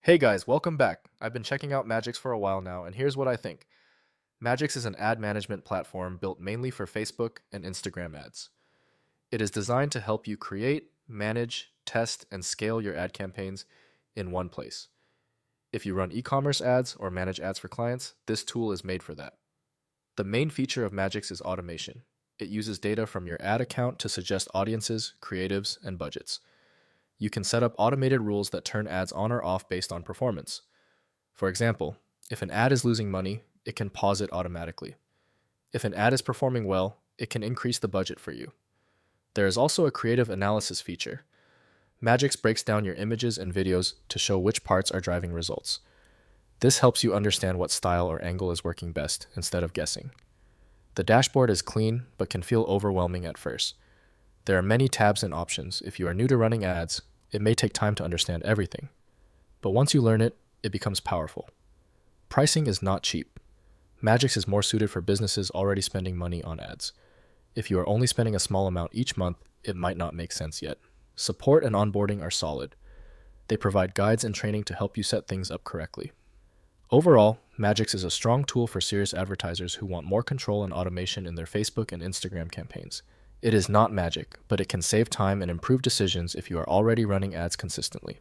Hey guys, welcome back. I've been checking out Madgicx for a while now, and here's what I think. Madgicx is an ad management platform built mainly for Facebook and Instagram ads. It is designed to help you create, manage, test, and scale your ad campaigns in one place. If you run e-commerce ads or manage ads for clients, this tool is made for that. The main feature of Madgicx is automation. It uses data from your ad account to suggest audiences, creatives, and budgets. You can set up automated rules that turn ads on or off based on performance. For example, if an ad is losing money, it can pause it automatically. If an ad is performing well, it can increase the budget for you. There is also a creative analysis feature. Madgicx breaks down your images and videos to show which parts are driving results. This helps you understand what style or angle is working best instead of guessing. The dashboard is clean but can feel overwhelming at first. There are many tabs and options. If you are new to running ads, it may take time to understand everything. But once you learn it, it becomes powerful. Pricing is not cheap. Madgicx is more suited for businesses already spending money on ads. If you are only spending a small amount each month, it might not make sense yet. Support and onboarding are solid. They provide guides and training to help you set things up correctly. Overall, Madgicx is a strong tool for serious advertisers who want more control and automation in their Facebook and Instagram campaigns. It is not magic, but it can save time and improve decisions if you are already running ads consistently.